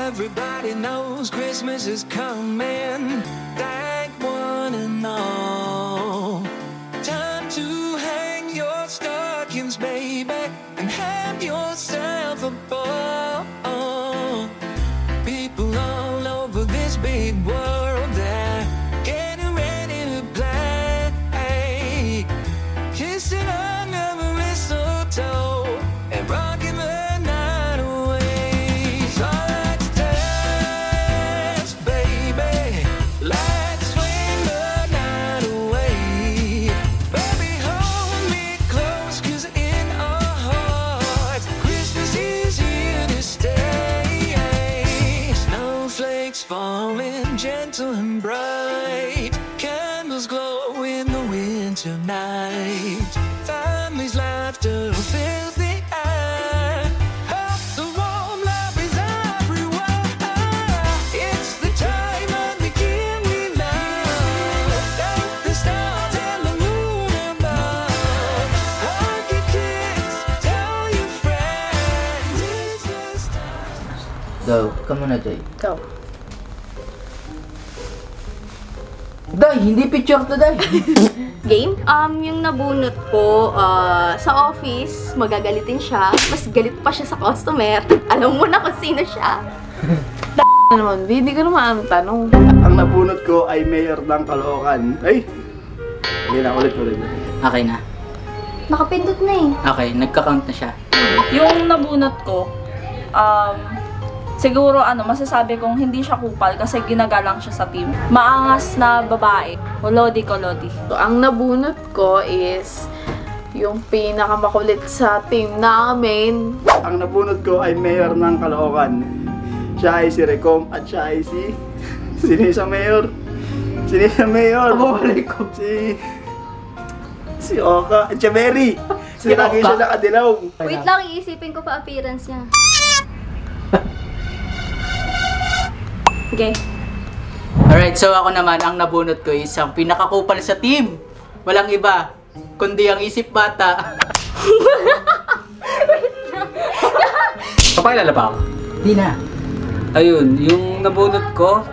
Everybody knows Christmas is coming. Thank one and all. Time to hang your stockings, baby, and have yourself a ball. People all over this big world, they're getting ready to play. Kissing under the mistletoe and rocking the night away. So let's dance, baby. Let's swing the night away. Baby, hold me close, 'cause in our hearts Christmas is here to stay. Snowflakes falling gentle and bright, candles glow in the winter night. Families' laughter fills the air. Hope the warm love is everywhere. It's the time of the year we love. Thank the stars and the moon above. Hug your kids, tell your friends. It's just Go, come on na, Joy. Go. Day, hindi picture to, Day. Game? Yung nabunot ko sa office, magagalitin siya. Mas galit pa siya sa customer. Alam mo na kung sino siya. naman, hindi ko naman ang tanong. Ang nabunot ko ay mayor ng Caloocan. Ay! Hindi na, ulit. Okay na. Nakapindot na eh. Okay, nagka-count na siya. Yung nabunot ko, siguro masasabi kong hindi siya kupal kasi ginagalang siya sa team. Maangas na babae. Kolodi. So, ang nabunot ko is yung pinakamakulit sa team namin. Ang nabunot ko ay mayor ng Caloocan. Siya ay si Recom at siya ay si... Sino yung sa mayor? Sino yung sa mayor? Ko. Si Oka. At siya Mary. Si lagi siya nakadilaw. Wait lang, iisipin ko pa appearance niya. Okay. Alright, so ako naman, ang nabunot ko is ang pinakakupal sa team. Walang iba, kundi ang isip bata. Papakilala pa ako? Di na. Ayun, yung nabunot ko,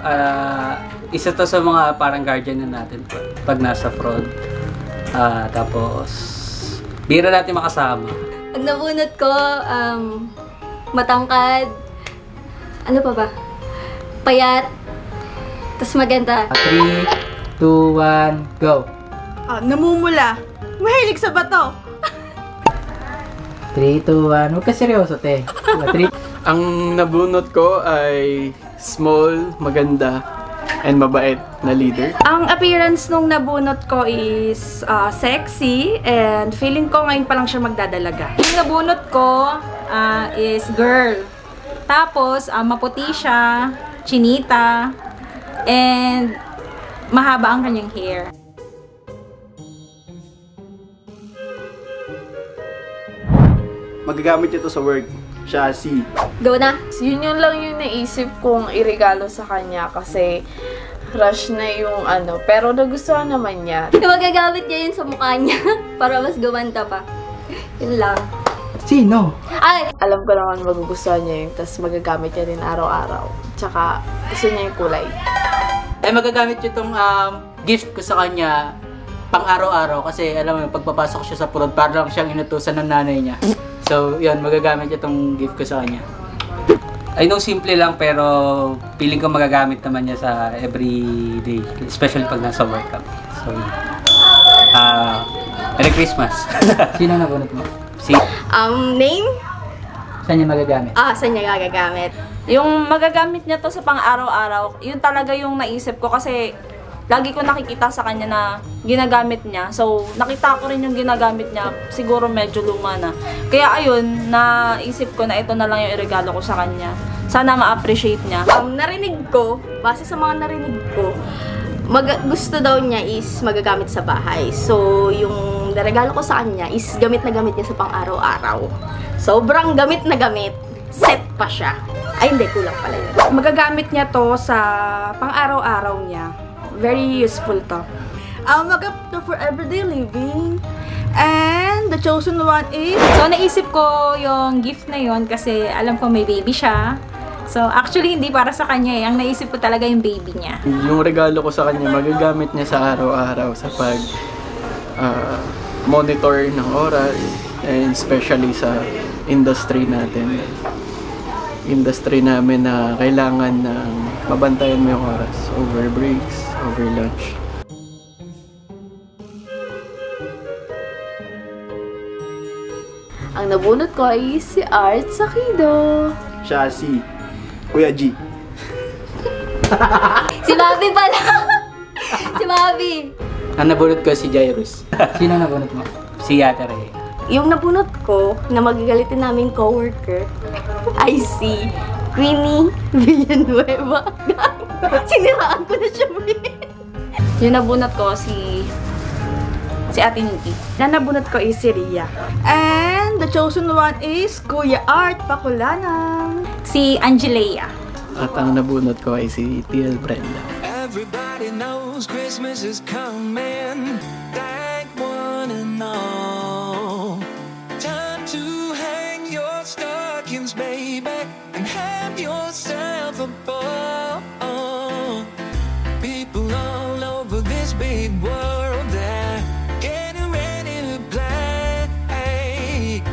isa to sa mga parang guardian na natin pag nasa fraud. Tapos, bira natin makasama. Ang nabunot ko, matangkad, ano pa ba? Payat, tas maganda. 3, 2, 1, go! Namumula. Mahilig sa bato. 3, 2, 1, huwag ka seryoso, te. 3, Ang nabunot ko ay small, maganda, and mabait na leader. Ang appearance nung nabunot ko is sexy and feeling ko ngayon pa lang siya magdadalaga. Yung nabunot ko is girl. Tapos maputi siya, chinita, and mahaba ang kanyang hair. Magagamit ito sa work. Siya si... Go na! Yun lang yung naisip kong iregalo sa kanya kasi rush na yung pero nagustuhan naman niya. Magagamit niya yun sa mukha niya para mas gumanda pa. Yun lang. sino? Ay! Alam ko naman magugustuhan niya yun, tapos magagamit niya din araw-araw. Tsaka gusto niya yung kulay. Ay, magagamit yung itong gift ko sa kanya pang araw-araw kasi alam mo, pagpapasok siya sa prod, parang siyang inutusan ng nanay niya. So, yun, magagamit itong gift ko sa kanya. I know simple lang pero feeling ko magagamit naman niya sa everyday, especially pag nasa work kami. So, Merry Christmas! Sino nabunot mo? Si... Name? Saan niya magagamit? Saan niya gagagamit? Yung magagamit niya to sa pang-araw-araw, yun talaga yung naisip ko kasi lagi ko nakikita sa kanya na ginagamit niya. So, nakita ko rin yung ginagamit niya. Siguro medyo luma na. Kaya ayun, naisip ko na ito na lang yung iregalo ko sa kanya. Sana ma-appreciate niya. Narinig ko, base sa mga narinig ko, gusto daw niya is magagamit sa bahay. So, yung regalo ko sa kanya is gamit na gamit niya sa pang-araw-araw. Sobrang gamit na gamit. Set pa siya. Ay, hindi. Kulang pala yun. Magagamit niya to sa pang-araw-araw niya. Very useful to. Magap to for everyday living. And the chosen one is... So, naisip ko yung gift na yon kasi alam ko may baby siya. So, actually, hindi para sa kanya eh. Ang naisip ko talaga yung baby niya. Yung regalo ko sa kanya, magagamit niya sa araw-araw sa pag monitor ng oras, and especially sa industry natin. Industry namin na kailangan na mabantayan mo yung oras over breaks, over lunch. Ang nabunot ko ay si Art Sakido. Siya si Kuya G. Si Bobby pala! Si Bobby! Ang nabunot ko si Jairus. Sino nabunot mo? Si Ate Rhea. Yung nabunot ko na magagalitin naming coworker ay si Queenie Villanueva. Siniraan ko na siya. Yung nabunot ko si Ate Nikki. Na nabunot ko is si Ria. And the chosen one is Kuya Art Pakulanang. Si Angelea. At ang nabunot ko ay si TL Brenda. Everybody knows Christmas is coming. Thank one and all. Time to hang your stockings, baby, and have yourself a ball. People all over this big world, they're getting ready to play.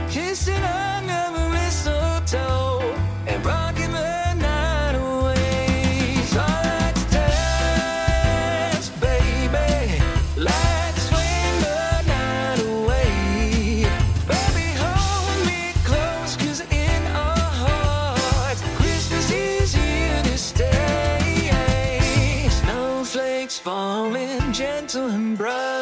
Kissing under the mistletoe and rocking the night away. So let's dance, baby. Let's swing the night away. Baby, hold me close, 'cause in our hearts, Christmas is here to stay. Snowflakes falling gentle and bright.